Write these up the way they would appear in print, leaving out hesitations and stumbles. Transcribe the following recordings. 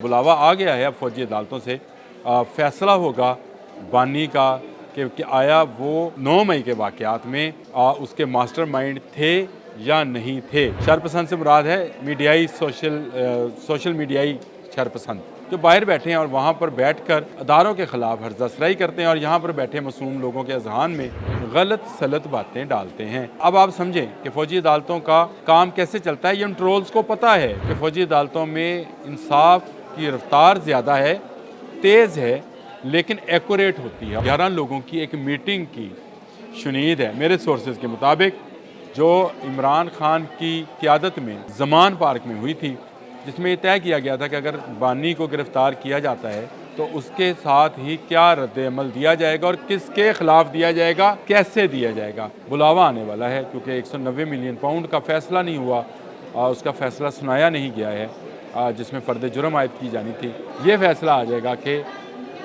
बुलावा आ गया है अब फौजी अदालतों से। फैसला होगा बानी का कि आया वो 9 मई के वाक़यात में उसके मास्टरमाइंड थे या नहीं थे। शरपसंद से मुराद है मीडियाई सोशल मीडियाई शरपसंद जो बाहर बैठे हैं और वहाँ पर बैठकर अदारों के ख़िलाफ़ हर्ज़ासराई करते हैं और यहाँ पर बैठे मासूम लोगों के अज़हान में गलत सलत बातें डालते हैं। अब आप समझें कि फ़ौजी अदालतों का काम कैसे चलता है। ये उन ट्रोल्स को पता है कि फ़ौजी अदालतों में इंसाफ की रफ्तार ज़्यादा है, तेज़ है, लेकिन एक्यूरेट होती है। 11 लोगों की एक मीटिंग की शुनीद है मेरे सोर्सेज के मुताबिक, जो इमरान खान की क़यादत में ज़मान पार्क में हुई थी, जिसमें ये तय किया गया था कि अगर बानी को गिरफ़्तार किया जाता है तो उसके साथ ही क्या रद्द-ए-अमल दिया जाएगा और किसके ख़िलाफ़ दिया जाएगा, कैसे दिया जाएगा। बुलावा आने वाला है क्योंकि 190 मिलियन पाउंड का फ़ैसला नहीं हुआ, उसका फ़ैसला सुनाया नहीं गया है जिसमें फ़र्द जुर्म आयद की जानी थी। ये फ़ैसला आ जाएगा कि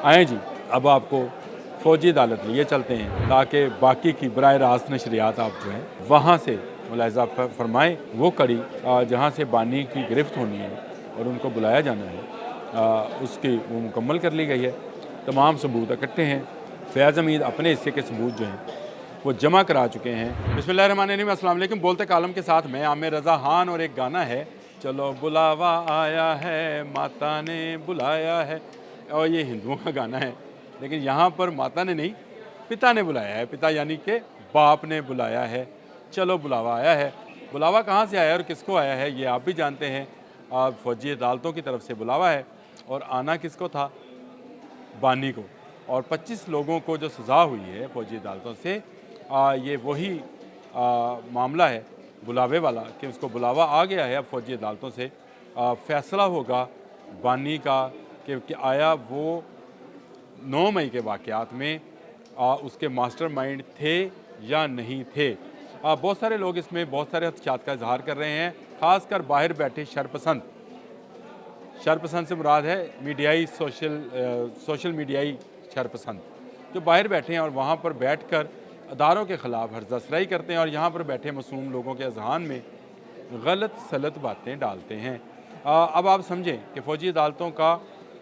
आएँ जी, अब आपको फ़ौजी अदालत लिए चलते हैं ताकि बाकी की बराह रास्त नशरियात आप जो हैं वहाँ से मुलाहिज़ा फरमाएँ। वो कड़ी जहाँ से बानी की गिरफ्त होनी है और उनको बुलाया जाना है, उसकी वो मुकम्मल कर ली गई है। तमाम सबूत इकट्ठे हैं। फैज़ हमीद अपने हिस्से के सबूत जो हैं वो जमा करा चुके हैं। बिस्मिल्लाहिर्रहमानिर्रहीम, अस्सलाम वालेकुम। बोलते कालम के साथ मैं आमिर रज़ा खान और एक गाना है, चलो बुलावा आया है माता ने बुलाया है। और ये हिंदुओं का गाना है, लेकिन यहाँ पर माता ने नहीं, पिता ने बुलाया है। पिता यानी कि बाप ने बुलाया है। चलो बुलावा आया है। बुलावा कहाँ से आया और किसको आया है ये आप भी जानते हैं। फ़ौजी अदालतों की तरफ से बुलावा है और आना किसको था, बानी को। और 25 लोगों को जो सज़ा हुई है फ़ौजी अदालतों से, ये वही मामला है बुलावे वाला कि उसको बुलावा आ गया है अब फ़ौजी अदालतों से। फ़ैसला होगा बानी का कि आया वो 9 मई के वाक़यात में उसके मास्टरमाइंड थे या नहीं थे। बहुत सारे लोग इसमें बहुत सारे खदशात का इज़हार कर रहे हैं, ख़ासकर बाहर बैठे शरपसंद से मुराद है मीडियाई सोशल मीडियाई शरपसंद जो बाहर बैठे हैं और वहाँ पर बैठकर अदारों के ख़िलाफ़ हर्ज़ासराई करते हैं और यहाँ पर बैठे मासूम लोगों के अज़हान में गलत सलत बातें डालते हैं। अब आप समझें कि फ़ौजी अदालतों का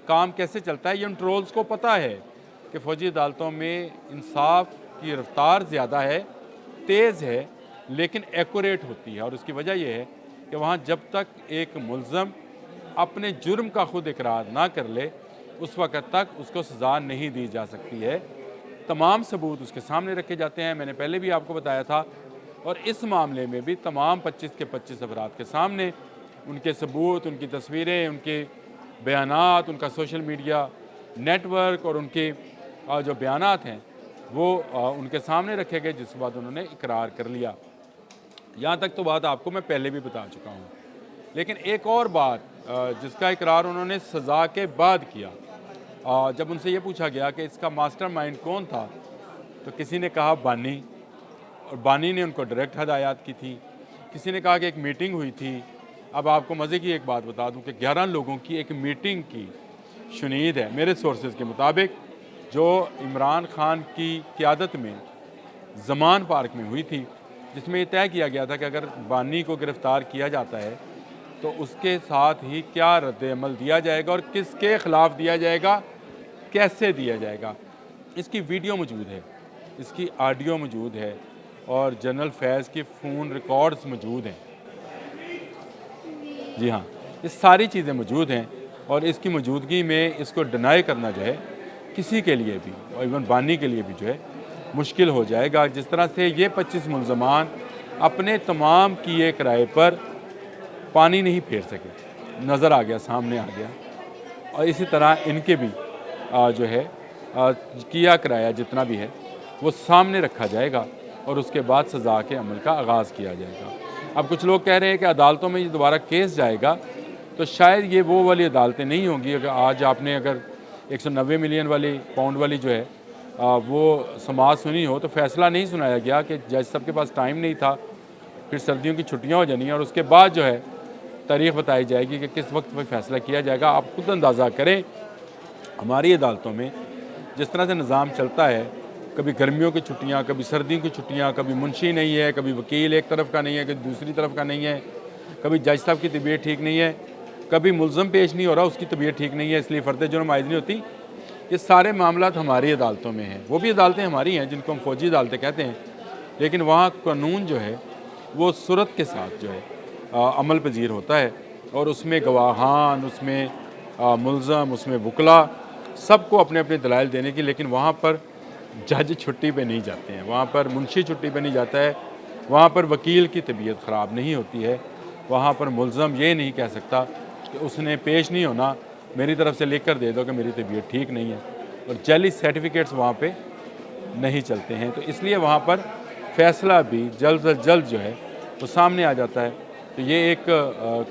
काम कैसे चलता है। ये उन ट्रोल्स को पता है कि फ़ौजी अदालतों में इंसाफ की रफ्तार ज़्यादा है, तेज़ है, लेकिन एक्यूरेट होती है। और उसकी वजह यह है कि वहाँ जब तक एक मुल्ज़म अपने जुर्म का खुद इकरार ना कर ले, उस वक़्त तक उसको सज़ा नहीं दी जा सकती है। तमाम सबूत उसके सामने रखे जाते हैं, मैंने पहले भी आपको बताया था। और इस मामले में भी तमाम 25 के 25 अफराद के सामने उनके सबूत, उनकी तस्वीरें, उनके बयानात, उनका सोशल मीडिया नेटवर्क और उनके जो बयानात हैं वो उनके सामने रखे गए, जिसके बाद उन्होंने इकरार कर लिया। यहाँ तक तो बात आपको मैं पहले भी बता चुका हूँ, लेकिन एक और बात जिसका इकरार उन्होंने सज़ा के बाद किया, जब उनसे ये पूछा गया कि इसका मास्टरमाइंड कौन था, तो किसी ने कहा बानी, और बानी ने उनको डायरेक्ट हदायत की थी। किसी ने कहा कि एक मीटिंग हुई थी। अब आपको मज़े की एक बात बता दूं कि 11 लोगों की एक मीटिंग की शुनीद है मेरे सोर्सेज के मुताबिक, जो इमरान खान की क़यादत में ज़मान पार्क में हुई थी, जिसमें ये तय किया गया था कि अगर बानी को गिरफ़्तार किया जाता है तो उसके साथ ही क्या रद्द-ए-अमल दिया जाएगा और किसके ख़िलाफ़ दिया जाएगा, कैसे दिया जाएगा। इसकी वीडियो मौजूद है, इसकी ऑडियो मौजूद है और जनरल फैज़ की फ़ोन रिकॉर्ड्स मौजूद हैं। जी हाँ, ये सारी चीज़ें मौजूद हैं और इसकी मौजूदगी में इसको डिनाई करना जो है किसी के लिए भी, और इवन बानी के लिए भी जो है मुश्किल हो जाएगा। जिस तरह से ये 25 मुल्ज़मान अपने तमाम किए किराए पर पानी नहीं फेर सके, नज़र आ गया, सामने आ गया। और इसी तरह इनके भी जो है किया किराया जितना भी है वो सामने रखा जाएगा और उसके बाद सज़ा के अमल का आगाज़ किया जाएगा। अब कुछ लोग कह रहे हैं कि अदालतों में ये दोबारा केस जाएगा तो शायद ये वो वाली अदालतें नहीं होंगी। अगर आज आपने अगर 190 मिलियन वाली पाउंड वाली जो है वो समाअत सुनी हो, तो फ़ैसला नहीं सुनाया गया कि जज साहब के पास टाइम नहीं था, फिर सर्दियों की छुट्टियाँ हो जानी हैं और उसके बाद जो है तारीख़ बताई जाएगी कि किस वक्त पर फ़ैसला किया जाएगा। आप खुद अंदाज़ा करें हमारी अदालतों में जिस तरह से निज़ाम चलता है, कभी गर्मियों की छुट्टियाँ, कभी सर्दियों की छुट्टियाँ, कभी मुंशी नहीं है, कभी वकील एक तरफ का नहीं है, कभी दूसरी तरफ का नहीं है, कभी जज साहब की तबीयत ठीक नहीं है, कभी मुलज़म पेश नहीं हो रहा, उसकी तबीयत ठीक नहीं है इसलिए फ़र्द जुर्म आयद नहीं होती। ये सारे मामलात हमारी अदालतों में हैं, वो भी अदालतें हमारी हैं जिनको हम फ़ौजी अदालतें कहते हैं, लेकिन वहाँ कानून जो है वो सूरत के साथ जो है अमल पजीर होता है और उसमें गवाहान, उसमें मुलज़म, उसमें वकला सबको अपने अपने दलाइल देने की, लेकिन वहाँ पर जज छुट्टी पे नहीं जाते हैं, वहाँ पर मुंशी छुट्टी पे नहीं जाता है, वहाँ पर वकील की तबीयत ख़राब नहीं होती है, वहाँ पर मुलज़म ये नहीं कह सकता कि उसने पेश नहीं होना, मेरी तरफ से लिख कर दे दो कि मेरी तबीयत ठीक नहीं है, और जाली सर्टिफिकेट्स वहाँ पे नहीं चलते हैं। तो इसलिए वहाँ पर फ़ैसला भी जल्द से जल्द जो है वो सामने आ जाता है। तो ये एक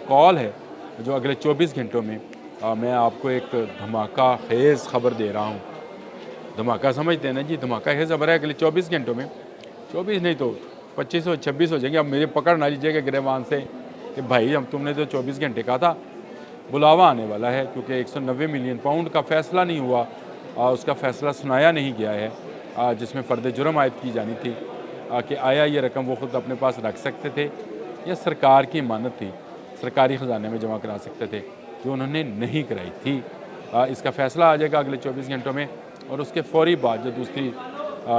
कॉल है जो अगले 24 घंटों में मैं आपको एक धमाका खेज़ ख़बर दे रहा हूँ। धमाका समझते हैं ना जी, धमाका खेज़ खबर है अगले 24 घंटों में, 24 नहीं तो 25 और 26 हो जाएंगे। अब मेरे पकड़ ना लीजिएगा गिरबान से कि भाई हम तुमने तो 24 घंटे कहा था। बुलावा आने वाला है क्योंकि 190 मिलियन पाउंड का फ़ैसला नहीं हुआ, उसका फ़ैसला सुनाया नहीं गया है जिसमें फ़र्द जुर्म आयद की जानी थी कि आया ये रकम वो ख़ुद अपने पास रख सकते थे या सरकार की इमानत थी, सरकारी ख़जाने में जमा करा सकते थे, जो उन्होंने नहीं कराई थी। इसका फ़ैसला आ जाएगा अगले 24 घंटों में, और उसके फ़ौरी बाद जो दूसरी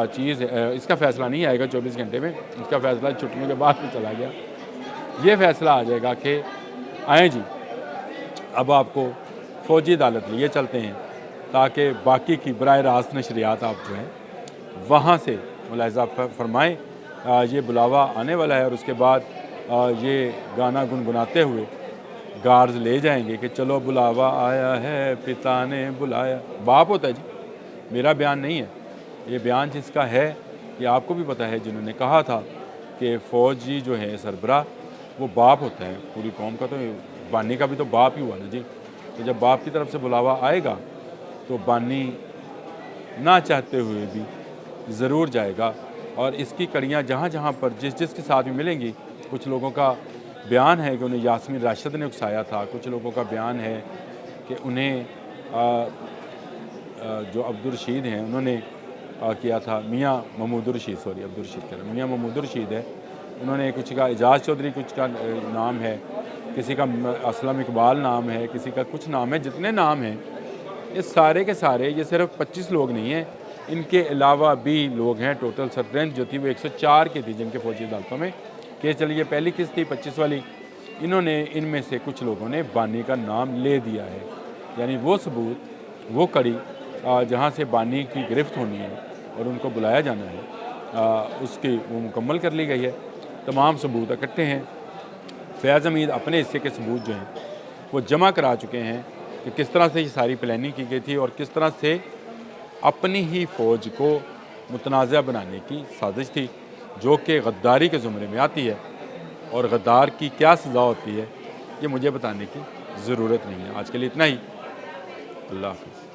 चीज़ है, इसका फ़ैसला नहीं आएगा 24 घंटे में, इसका फ़ैसला छुट्टियों के बाद में चला गया। ये फ़ैसला आ जाएगा कि आएँ जी अब आपको फ़ौजी अदालत लिए चलते हैं ताकि बाकी की बराह रास्त नशरियात आप जो हैं वहाँ से मुलाहिज़ा फरमाएँ। ये बुलावा आने वाला है और उसके बाद ये गाना गुनगुनाते हुए गार्ड्स ले जाएंगे कि चलो बुलावा आया है, पिता ने बुलाया। बाप होता है जी, मेरा बयान नहीं है, ये बयान जिसका है ये आपको भी पता है, जिन्होंने कहा था कि फ़ौजी जो है सरबराह वो बाप होता है पूरी कौम का, तो बानी का भी तो बाप ही हुआ ना जी। तो जब बाप की तरफ से बुलावा आएगा तो बानी ना चाहते हुए भी ज़रूर जाएगा, और इसकी कड़ियाँ जहाँ जहाँ पर जिसके साथ भी मिलेंगी। कुछ लोगों का बयान है कि उन्हें यास्मीन राशिद ने उकसाया था, कुछ लोगों का बयान है कि उन्हें जो अब्दुल रशीद हैं उन्होंने किया था, मियाँ महमूदुर रशीद, सॉरी अब्दुल रशीद कह रहा हूँ, मियाँ महमूदुर रशीद है, उन्होंने कुछ का एजाज़ चौधरी कुछ का नाम है, किसी का असलम इकबाल नाम है, किसी का कुछ नाम है। जितने नाम हैं ये सारे के सारे, ये सिर्फ 25 लोग नहीं हैं, इनके अलावा भी लोग हैं। टोटल स्ट्रेंथ जो थी वो 104 की थी जिनके फ़ौजी अदालतों में केस चली। ये पहली किस्त थी 25 वाली। इन्होंने इनमें से कुछ लोगों ने बानी का नाम ले दिया है, यानी वो सबूत, वो कड़ी जहाँ से बानी की गिरफ्त होनी है और उनको बुलाया जाना है उसकी वो मुकम्मल कर ली गई है। तमाम सबूत इकट्ठे हैं। फैज़ हमीद अपने हिस्से के सबूत जो हैं वो जमा करा चुके हैं कि किस तरह से ये सारी प्लानिंग की गई थी और किस तरह से अपनी ही फ़ौज को मुतनाज़ा बनाने की साजिश थी, जो कि गद्दारी के ज़ुमरे में आती है। और गद्दार की क्या सज़ा होती है ये मुझे बताने की ज़रूरत नहीं है। आज के लिए इतना ही। अल्लाह हाफ़िज़।